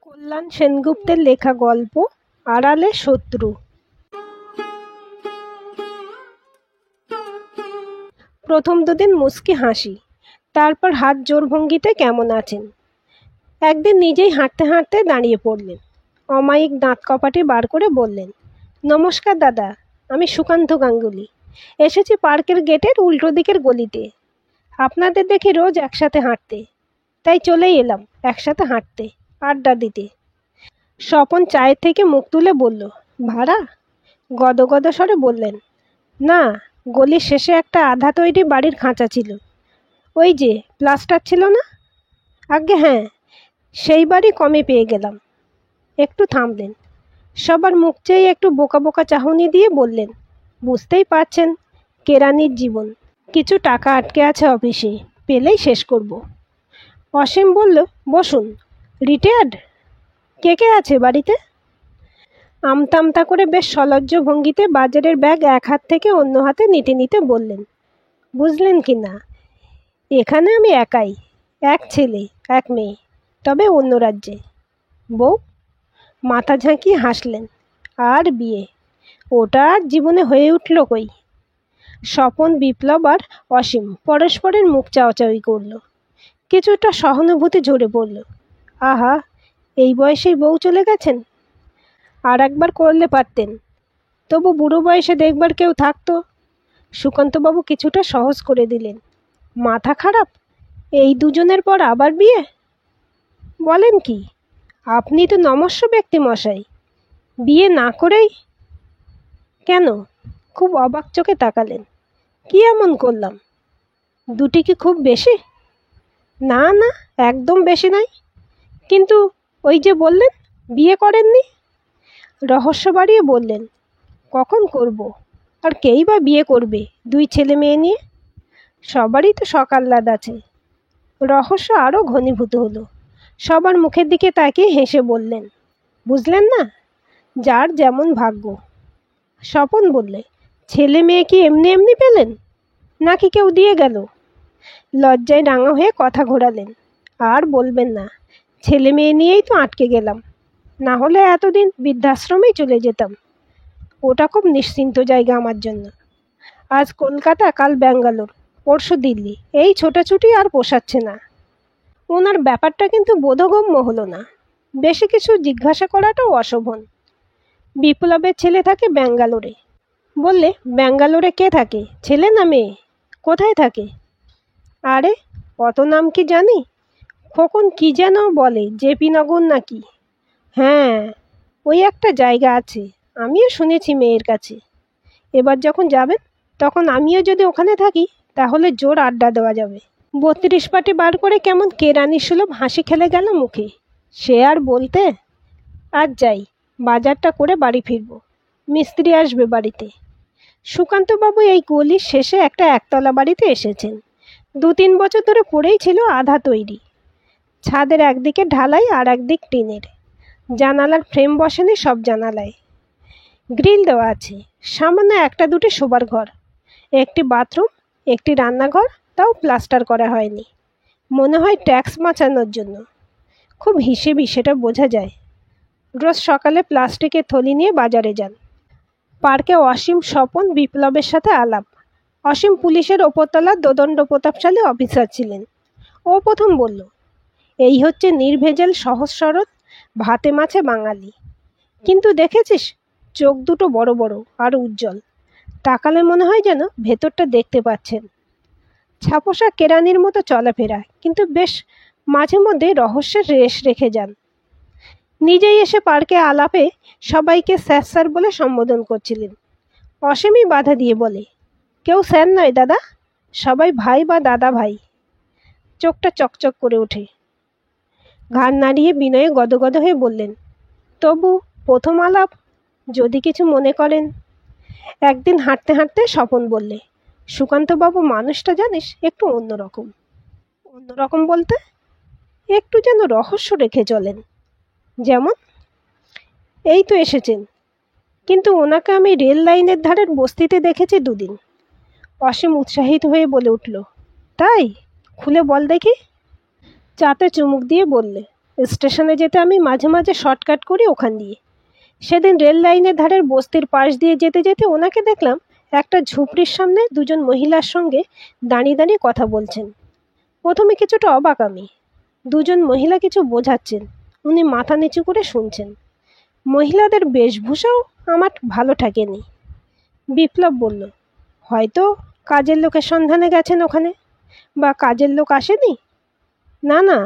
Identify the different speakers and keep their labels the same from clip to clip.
Speaker 1: কল্যাণ সেনগুপ্তের লেখা গল্প আড়ালে শত্রু। প্রথম দুদিন মুচকি হাসি, তারপর হাত জোর ভঙ্গিতে কেমন আছেন। একদিন নিজেই হাঁটতে হাঁটতে দাঁড়িয়ে পড়লেন। অমায়িক দাঁত কপাটি বার করে বললেন, নমস্কার দাদা, আমি সুকান্ত গাঙ্গুলি। এসেছি পার্কের গেটের উল্টো দিকের গলিতে। আপনাদের দেখি রোজ একসাথে হাঁটতে, তাই চলেই এলাম একসাথে হাঁটতে, আড্ডা দিতে। স্বপন চায়ের থেকে মুখ তুলে বলল, ভাড়া? গদগদ স্বরে বললেন, না, গলির শেষে একটা আধা তৈরি বাড়ির খাঁচা ছিল, ওই যে প্লাস্টার ছিল না। আজ্ঞে হ্যাঁ, সেই বাড়ি কমে পেয়ে গেলাম। একটু থামলেন, সবার মুখ চেয়ে একটু বোকা বোকা চাহনি দিয়ে বললেন, বুঝতেই পারছেন, কেরানির জীবন, কিছু টাকা আটকে আছে অফিসে, পেলেই শেষ করব। অসীম বলল, বসুন। রিটায়ার্ড? কে কে আছে বাড়িতে? আমতা আমতা করে বেশ সলজ্জ ভঙ্গিতে বাজারের ব্যাগ এক হাত থেকে অন্য হাতে নিতে নিতে বললেন, বুঝলেন কি না, এখানে আমি একাই, এক ছেলে এক মেয়ে, তবে অন্য রাজ্যে। বউ? মাথা ঝাঁকিয়ে হাসলেন, আর বিয়ে? ওটা আর জীবনে হয়ে উঠল কই। স্বপন, বিপ্লব আর অসীম পরস্পরের মুখ চাওয়াচাওয়ি করল। কিছুটা সহানুভূতি ঝরে পড়ল। আহা, এই বয়সেই বউ চলে গেছেন। আর একবার করলে পারতেন, তবু বুড়ো বয়সে দেখবার কেউ থাকতো। সুকান্তবাবু কিছুটা সহজ করে দিলেন, মাথা খারাপ, এই দুজনের পর আবার বিয়ে? বলেন কি, আপনি তো নমস্য ব্যক্তি মশাই, বিয়ে না করেই? কেন? খুব অবাক চোখে তাকালেন। কি এমন করলাম? দুটি কি খুব বেশি? না না, একদম বেশি নয়, কিন্তু ওই যে বললেন বিয়ে করেননি। রহস্য বাড়িয়ে বললেন, কখন করব, আর কেই বা বিয়ে করবে দুই ছেলে মেয়ে নিয়ে? সবারই তো শখ আহ্লাদ আছে। রহস্য আরও ঘনীভূত হলো। সবার মুখের দিকে তাকিয়ে হেসে বললেন, বুঝলেন না, যার যেমন ভাগ্য। স্বপন বললে, ছেলে মেয়ে কি এমনি এমনি পেলেন, নাকি কেউ দিয়ে গেল? লজ্জায় রাঙা হয়ে কথা ঘোরালেন, আর বলবেন না, ছেলে মেয়ে নিয়েই তো আটকে গেলাম, না হলে এতদিন বৃদ্ধাশ্রমেই চলে যেতাম। ওটা খুব নিশ্চিন্ত জায়গা আমার জন্য। আজ কলকাতা, কাল ব্যাঙ্গালোর, পরশু দিল্লি, এই ছোটাছুটি আর পোষাচ্ছে না। ওনার ব্যাপারটা কিন্তু বোধগম্য হলো না। বেশি কিছু জিজ্ঞাসা করাটাও অশোভন। বিপ্লবের ছেলে থাকে ব্যাঙ্গালোরে। বললে, ব্যাঙ্গালোরে কে থাকে, ছেলে না মেয়ে? কোথায় থাকে? আরে, অত নাম কি জানি? খোকন কি যেন বলে, জেপি নগর নাকি? হ্যাঁ, ওই একটা জায়গা আছে, আমিও শুনেছি মেয়ের কাছে। এবার যখন যাবেন, তখন আমিও যদি ওখানে থাকি, তাহলে জোর আড্ডা দেওয়া যাবে। 32 পাটি বার করে কেমন কেরানি সুলভ হাসি খেলে গেল মুখে। সে আর বলতে। আজ যাই, বাজারটা করে বাড়ি ফিরব, মিস্ত্রি আসবে বাড়িতে। সুকান্তবাবু এই গলির শেষে একটা একতলা বাড়িতে এসেছেন। 2-3 বছর ধরে পড়েই ছিল আধা তৈরি। ছাদের একদিকে ঢালাই আর একদিক টিনের। জানালার ফ্রেম বসেনি সব জানালায়। গ্রিল দেওয়া আছে। সামান্য একটা দুটি শোবার ঘর, একটি বাথরুম, একটি রান্নাঘর, তাও প্লাস্টার করা হয়নি। মনে হয় ট্যাক্স বাঁচানোর জন্য। খুব হিসেবি, সেটা বোঝা যায়। রোজ সকালে প্লাস্টিকের থলি নিয়ে বাজারে যান। পার্কে অসীম, স্বপন, বিপ্লবের সাথে আলাপ। অসীম পুলিশের ওপরতলার দোদণ্ড প্রতাপশালী অফিসার ছিলেন। ও প্রথম বলল, এই হচ্ছে নির্ভেজাল সহজ সরল ভাতে মাছে বাঙালি। কিন্তু দেখেছিস, চোখ দুটো বড় বড় আর উজ্জ্বল, তাকালে মনে হয় যেন ভেতরটা দেখতে পাচ্ছেন। ছাপোষা কেরানির মতো চলাফেরা, কিন্তু বেশ মাঝে মধ্যে রহস্যের রেশ রেখে যান। নিজেই এসে পার্কে আলাপে সবাইকে স্যার স্যার বলে সম্বোধন করছিলেন। অসীমই বাধা দিয়ে বলে, কেউ স্যার নয় দাদা, সবাই ভাই বা দাদা ভাই। চোখটা চকচক করে ওঠে। ঘাড় নাড়িয়ে বিনয়ে গদগদ হয়ে বললেন, তবু প্রথম আলাপ, যদি কিছু মনে করেন। একদিন হাঁটতে হাঁটতে স্বপন বললে, সুকান্তবাবু মানুষটা জানিস একটু অন্যরকম। অন্যরকম বলতে? একটু যেন রহস্য রেখে চলেন। যেমন? এই তো এসেছেন, কিন্তু ওনাকে আমি রেল লাইনের ধারের বস্তিতে দেখেছি 2 দিন। অসীম উৎসাহিত হয়ে বলে উঠল, তাই? খুলে বল দেখি। চাতে চুমুক দিয়ে বললে, স্টেশনে যেতে আমি মাঝে মাঝে শর্টকাট করি ওখান দিয়ে। সেদিন রেল লাইনের ধারের বস্তির পাশ দিয়ে যেতে যেতে ওনাকে দেখলাম একটা ঝুপড়ির সামনে দুজন মহিলার সঙ্গে দাঁড়িয়ে দাঁড়িয়ে কথা বলছেন। প্রথমে কিছুটা অবাক আমি। দুজন মহিলা কিছু বোঝাচ্ছেন, উনি মাথা নিচু করে শুনছেন। মহিলাদের বেশভূষাও আমার ভালো ঠেকেনি। বিপ্লব বলল, হয়তো কাজের লোকের সন্ধানে গেছেন ওখানে, বা কাজের লোক আসেনি। না না,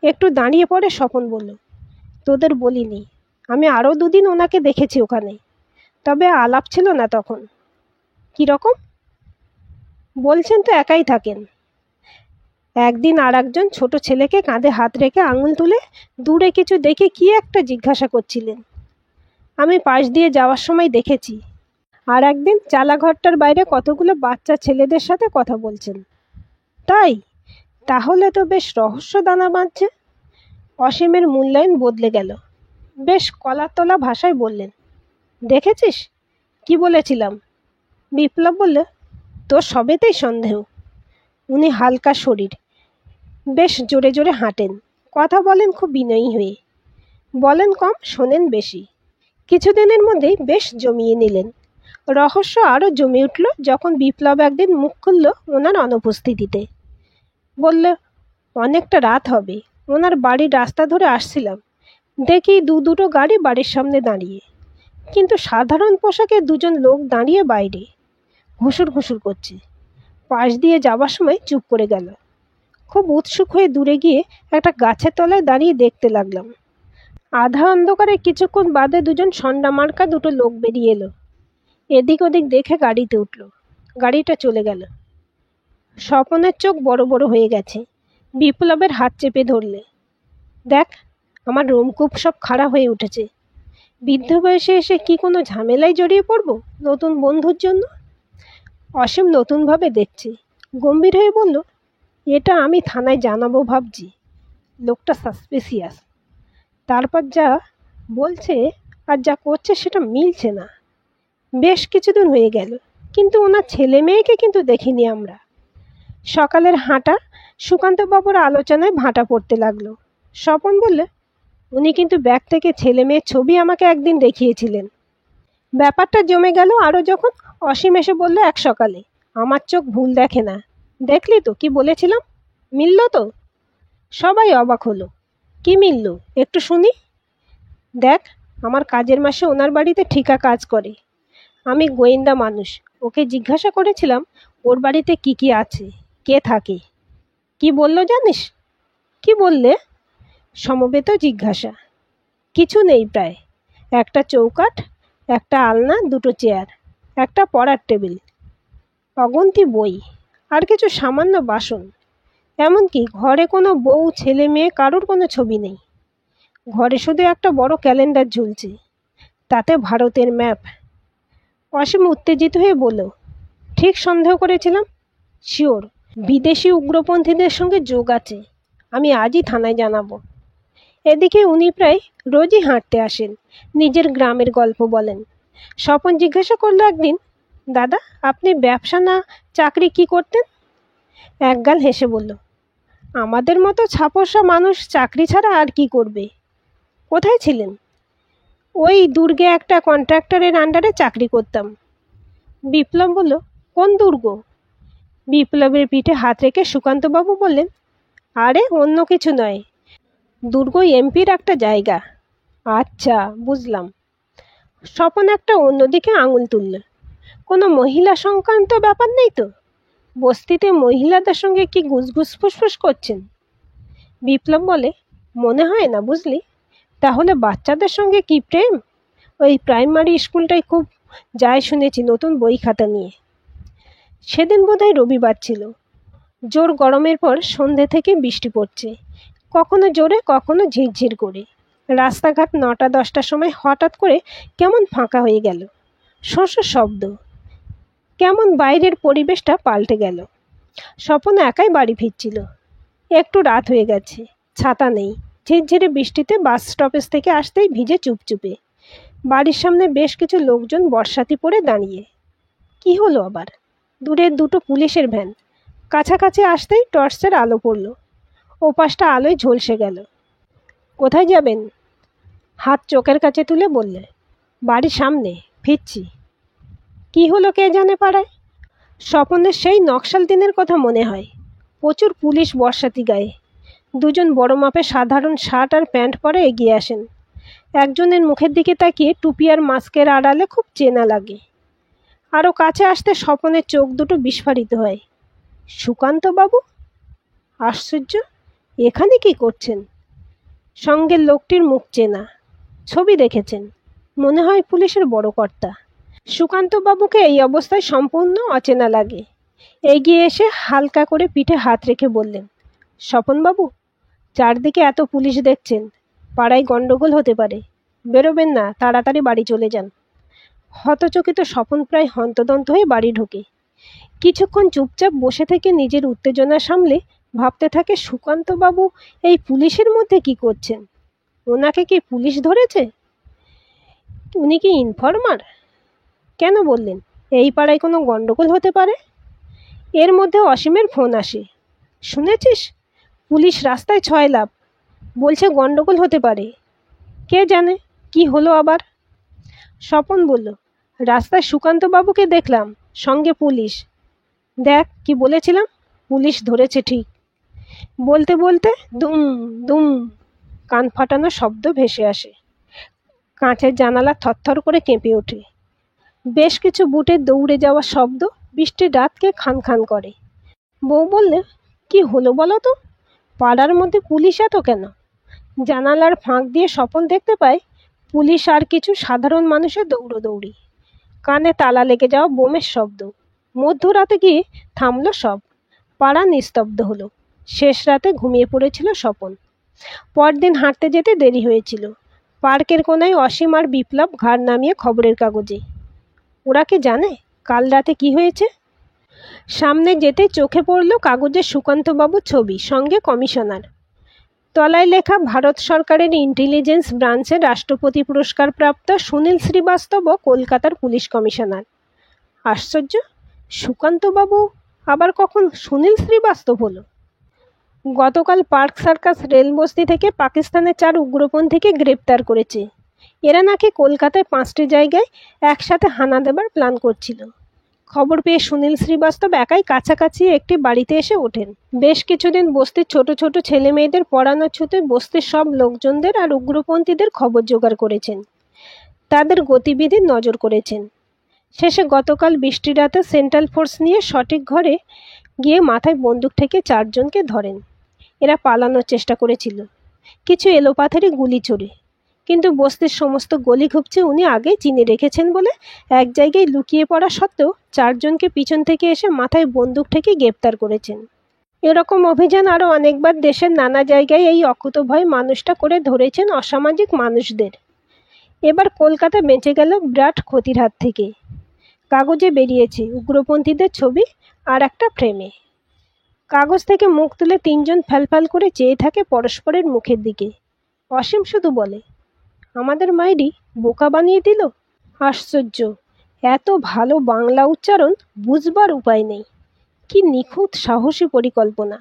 Speaker 1: একটু দাঁড়িয়ে পড়ে স্বপন বলল, তোদের বলিনি, আমি আরও দুদিন ওনাকে দেখেছি ওখানে, তবে আলাপ ছিল না তখন। কীরকম? বলছেন তো একাই থাকেন। একদিন আর একজন ছোট ছেলেকে কাঁধে হাত রেখে আঙুল তুলে দূরে কিছু দেখে কি একটা জিজ্ঞাসা করছিলেন। আমি পাশ দিয়ে যাওয়ার সময় দেখেছি। আর একদিন চালাঘরটার বাইরে কতগুলো বাচ্চা ছেলেদের সাথে কথা বলছেন। তাই? তাহলে তো বেশ রহস্য দানা বাঁধছে। অসীমের মূল্যায়ন বদলে গেল। বেশ কলাতলা ভাষায় বললেন, দেখেছিস কি বলেছিলাম? বিপ্লব বলল, তোর সবেতেই সন্দেহ। উনি হালকা শরীর, বেশ জোরে জোরে হাঁটেন, কথা বলেন খুব বিনয়ী হয়ে। বলেন কম, শোনেন বেশি। কিছুদিনের মধ্যেই বেশ জমিয়ে নিলেন। রহস্য আরও জমে উঠল যখন বিপ্লব একদিন মুখ খুলল ওনার অনুপস্থিতিতে। বলল, অনেকটা রাত হবে, ওনার বাড়ির রাস্তা ধরে আসছিলাম, দেখি দুটো গাড়ি বাড়ির সামনে দাঁড়িয়ে, কিন্তু সাধারণ পোশাকে দুজন লোক দাঁড়িয়ে বাইরে ঘুষুর ঘুষুর করছে। পাশ দিয়ে যাবার সময় চুপ করে গেল। খুব উৎসুক হয়ে দূরে গিয়ে একটা গাছের তলায় দাঁড়িয়ে দেখতে লাগলাম। আধা অন্ধকারে কিছুক্ষণ বাদে দুজন সন্ডা মার্কা দুটো লোক বেরিয়ে এলো। এদিক ওদিক দেখে গাড়িতে উঠল। গাড়িটা চলে গেল। স্বপনের চোখ বড় বড় হয়ে গেছে। বিপ্লবের হাত চেপে ধরলে, দেখ, আমার রোমকূপ সব খাড়া হয়ে উঠেছে। বৃদ্ধ বয়সে এসে কি কোনো ঝামেলায় জড়িয়ে পড়ব নতুন বন্ধুর জন্য? অসীম নতুনভাবে দেখছে, গম্ভীর হয়ে বলল, এটা আমি থানায় জানাবো ভাবছি। লোকটা সাসপিসিয়াস। তারপর যা বলছে আর যা করছে সেটা মিলছে না। বেশ কিছুদিন হয়ে গেল, কিন্তু ওনার ছেলে মেয়েকে কিন্তু দেখিনি আমরা। সকালের হাঁটা সুকান্তবাবুর আলোচনায় ভাঁটা পড়তে লাগলো। স্বপন বললে, উনি কিন্তু ব্যাগ থেকে ছেলে মেয়ের ছবি আমাকে একদিন দেখিয়েছিলেন। ব্যাপারটা জমে গেল আরও যখন অসীম এসে বলল এক সকালে, আমার চোখ ভুল দেখে না। দেখলি তো কি বলেছিলাম, মিলল তো? সবাই অবাক হলো। কি মিলল একটু শুনি। দেখ, আমার কাজের মাসে ওনার বাড়িতে ঠিকা কাজ করে। আমি গোয়েন্দা মানুষ, ওকে জিজ্ঞাসা করেছিলাম ওর বাড়িতে কি কি আছে, কে থাকে। কি বললো জানিস? কি বললে? সমবেত জিজ্ঞাসা। কিছু নেই প্রায়। একটা চৌকাঠ, একটা আলনা, দুটো চেয়ার, একটা পড়ার টেবিল, অগুন্তি বই, আর কিছু সামান্য বাসন। এমনকি ঘরে কোনো বউ ছেলে মেয়ে কারোর কোনো ছবি নেই। ঘরে শুধু একটা বড় ক্যালেন্ডার ঝুলছে, তাতে ভারতের ম্যাপ। অসীম উত্তেজিত হয়ে বলল, ঠিক সন্দেহ করেছিলাম। শিওর বিদেশি উগ্রপন্থীদের সঙ্গে যোগ আছে। আমি আজই থানায় জানাবো। এদিকে উনি প্রায় রোজই হাঁটতে আসেন, নিজের গ্রামের গল্প বলেন। স্বপন জিজ্ঞাসা করলো একদিন, দাদা, আপনি ব্যবসা না চাকরি কি করতেন? একগাল হেসে বলল, আমাদের মতো ছাপোষা মানুষ চাকরি ছাড়া আর কি করবে। কোথায় ছিলেন? ওই দুর্গে একটা কন্ট্রাক্টরের আন্ডারে চাকরি করতাম। বিপ্লব বলল, কোন দুর্গ? বিপ্লবের পিঠে হাত রেখে সুকান্তবাবু বললেন, আরে অন্য কিছু নয়, দুর্গ এমপির একটা জায়গা। আচ্ছা, বুঝলাম। স্বপন একটা অন্যদিকে আঙুল তুলল। কোনো মহিলা সংক্রান্ত ব্যাপার নেই তো? বস্তিতে মহিলাদের সঙ্গে কি গুসগুস ফুসফুস করছেন? বিপ্লব বলে, মনে হয় না বুঝলি। তাহলে বাচ্চাদের সঙ্গে কি প্রেম? ওই প্রাইমারি স্কুলটাই খুব যায় শুনেছি নতুন বই খাতা নিয়ে। সেদিন বোধহয় রবিবার ছিল। জোর গরমের পর সন্ধে থেকে বৃষ্টি পড়ছে, কখনো জোরে কখনো ঝিরঝির করে। রাস্তাঘাট 9টা-10টার সময় হঠাৎ করে কেমন ফাঁকা হয়ে গেল। শস্য শব্দ, কেমন বাইরের পরিবেশটা পাল্টে গেল। স্বপন একাই বাড়ি ফিরছিল। একটু রাত হয়ে গেছে, ছাতা নেই। ঝিরঝিরে বৃষ্টিতে বাস স্টপেজ থেকে আসতেই ভিজে চুপচুপে। বাড়ির সামনে বেশ কিছু লোকজন বর্ষাতি পরে দাঁড়িয়ে। কি হলো আবার? দূরে দুটো পুলিশের ভ্যান। কাছাকাছি আসতেই টর্চের আলো পড়ল। ওপাশটা আলোয় ঝলসে গেল। কোথায় যাবেন? হাত চোখের কাছে তুলে বললে, বাড়ির সামনে, ফিরছি। কি হলো কে জানে পাড়ায়? স্বপনের সেই নকশাল দিনের কথা মনে হয়। প্রচুর পুলিশ বর্ষাতি গায়ে। দুজন বড় মাপের সাধারণ শার্ট আর প্যান্ট পরে এগিয়ে আসেন। একজনের মুখের দিকে তাকিয়ে টুপি আর মাস্কের আড়ালে খুব চেনা লাগে। আরও কাছে আসতে স্বপনের চোখ দুটো বিস্ফারিত হয়। সুকান্তবাবু? আশ্চর্য, এখানে কি করছেন? সঙ্গের লোকটির মুখ চেনা, ছবি দেখেছেন, মনে হয় পুলিশের বড় কর্তা। সুকান্তবাবুকে এই অবস্থায় সম্পূর্ণ অচেনা লাগে। এগিয়ে এসে হালকা করে পিঠে হাত রেখে বললেন, স্বপনবাবু, চারদিকে এত পুলিশ দেখছেন, পাড়ায় গন্ডগোল হতে পারে, বেরোবেন না, তাড়াতাড়ি বাড়ি চলে যান। হতচকিত স্বপন প্রায় হন্তদন্ত হয়ে বাড়ি ঢোকে। কিছুক্ষণ চুপচাপ বসে থেকে নিজের উত্তেজনা সামলে ভাবতে থাকে, সুকান্তবাবু এই পুলিশের মধ্যে কি করছেন? ওনাকে কি পুলিশ ধরেছে? উনি কি ইনফর্মার? কেন বললেন এই পাড়ায় কোনো গন্ডগোল হতে পারে? এর মধ্যে অসীমের ফোন আসে। শুনেছিস, পুলিশ রাস্তায় 6 লাভ, বলছে গন্ডগোল হতে পারে। কে জানে কি হলো আবার। স্বপন বলল, রাস্তায় সুকান্তবাবুকে দেখলাম, সঙ্গে পুলিশ। দেখ কি বলেছিলাম, পুলিশ ধরেছে ঠিক। বলতে বলতে দুম দুম কান ফাটানো শব্দ ভেসে আসে। কাঁচের জানালা থরথর করে কেঁপে ওঠে। বেশ কিছু বুটের দৌড়ে যাওয়া শব্দ বৃষ্টির রাতকে খান খান করে। বউ বললে, কি হলো বলো তো, পাড়ার মধ্যে পুলিশ এত কেন? জানালার ফাঁক দিয়ে স্বপন দেখতে পায় পুলিশ আর কিছু সাধারণ মানুষের দৌড়োদৌড়ি। কানে তালা লেগে যাওয়া বোমের শব্দ। মধ্যরাতে গিয়ে থামলো সব। পাড়া নিস্তব্ধ হলো। শেষ রাতে ঘুমিয়ে পড়েছিল স্বপন। পরদিন হাঁটতে যেতে দেরি হয়েছিল। পার্কের কোনায় অসীম আর বিপ্লব ঘাড় নামিয়ে খবরের কাগজে। ওরা কি জানে কাল রাতে কি হয়েছে? সামনে যেতে চোখে পড়ল কাগজে সুকান্তবাবুর ছবি, সঙ্গে কমিশনার। তলায় লেখা, ভারত সরকারের ইন্টেলিজেন্স ব্রাঞ্চের রাষ্ট্রপতি পুরস্কার প্রাপ্ত সুনীল শ্রীবাস্তব ও কলকাতার পুলিশ কমিশনার। আশ্চর্য, সুকান্তবাবু আবার কখন সুনীল শ্রীবাস্তব হলো? গতকাল পার্ক সার্কাস রেলবস্তি থেকে পাকিস্তানের 4 উগ্রপন্থীকে গ্রেপ্তার করেছে। এরা নাকি কলকাতায় 5টি জায়গায় একসাথে হানা দেবার প্ল্যান করছিল। খবর পেয়ে সুনীল শ্রীবাস্তব একাই কাছাকাছি একটি বাড়িতে এসে ওঠেন। বেশ কিছুদিন বস্তির ছোট ছোট ছেলে মেয়েদের পড়ানোর ছুতে বস্তির সব লোকজনদের আর উগ্রপন্থীদের খবর জোগাড় করেছেন। তাদের গতিবিধির নজর করেছেন। শেষে গতকাল বৃষ্টি রাতে সেন্ট্রাল ফোর্স নিয়ে সঠিক ঘরে গিয়ে মাথায় বন্দুক ঠেকে 4 জনকে ধরেন। এরা পালানোর চেষ্টা করেছিল, কিছু এলোপাথারি গুলি ছোড়ে, কিন্তু বস্তির সমস্ত গলি ঘুপছে উনি আগেই চিনে রেখেছেন বলে এক জায়গায় লুকিয়ে পড়া সত্ত্বেও 4 জনকে পিছন থেকে এসে মাথায় বন্দুক ঠেকে গ্রেপ্তার করেছেন। এরকম অভিযান আরও অনেকবার দেশের নানা জায়গায় এই অকুতোভয় মানুষটা করে ধরেছেন অসামাজিক মানুষদের। এবার কলকাতা বেঁচে গেল বিরাট ক্ষতির হাত থেকে। কাগজে বেরিয়েছে উগ্রপন্থীদের ছবি আর একটা ফ্রেমে। কাগজ থেকে মুখ তুলে 3 জন ফ্যালফ্যাল করে চেয়ে থাকে পরস্পরের মুখের দিকে। অসীম শুধু বলে, আমাদের মাইরি বোকা বানিয়ে দিল। আশ্চর্য, এত ভালো বাংলা উচ্চারণ বুঝবার উপায় নেই। কি নিখুঁত সাহসী পরিকল্পনা।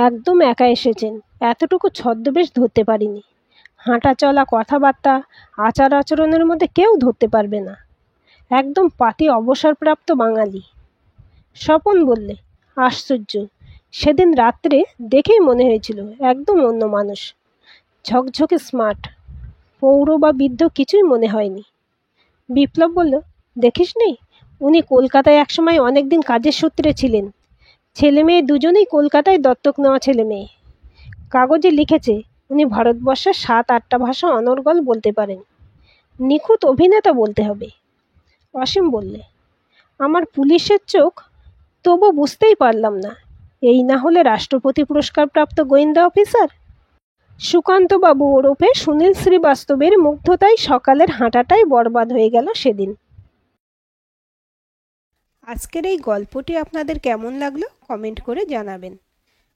Speaker 1: একদম একা এসেছেন, এতটুকু ছদ্মবেশ ধরতে পারিনি। হাঁটা চলা, কথাবার্তা, আচার আচরণের মধ্যে কেউ ধরতে পারবে না। একদম পাতি অবসরপ্রাপ্ত বাঙালি। স্বপন বললে, আশ্চর্য, সেদিন রাত্রে দেখেই মনে হয়েছিল একদম অন্য মানুষ। ঝকঝকে স্মার্ট, পৌর বা বৃদ্ধ কিছুই মনে হয়নি। বিপ্লব বলল, দেখিসনি, উনি কলকাতায় একসময় অনেকদিন কাজের সূত্রে ছিলেন। ছেলে মেয়ে দুজনেই কলকাতায় দত্তক নেওয়া ছেলে মেয়ে। কাগজে লিখেছে উনি ভারতবর্ষের 7-8টা ভাষা অনর্গল বলতে পারেন। নিখুঁত অভিনেতা বলতে হবে। অসীম বললে, আমার পুলিশের চোখ, তবু বুঝতেই পারলাম না এই না হলে রাষ্ট্রপতি পুরস্কার প্রাপ্ত গোয়েন্দা অফিসার। সুকান্তবাবু ওরফে সুনীল শ্রীবাস্তবের মুগ্ধতায় সকালের হাঁটাটাই বরবাদ হয়ে গেল সেদিন। আজকের এই গল্পটি আপনাদের কেমন লাগলো কমেন্ট করে জানাবেন।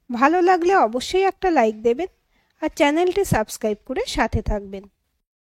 Speaker 1: ভালো লাগলে অবশ্যই একটা লাইক দেবেন আর চ্যানেলটি সাবস্ক্রাইব করে সাথে থাকবেন।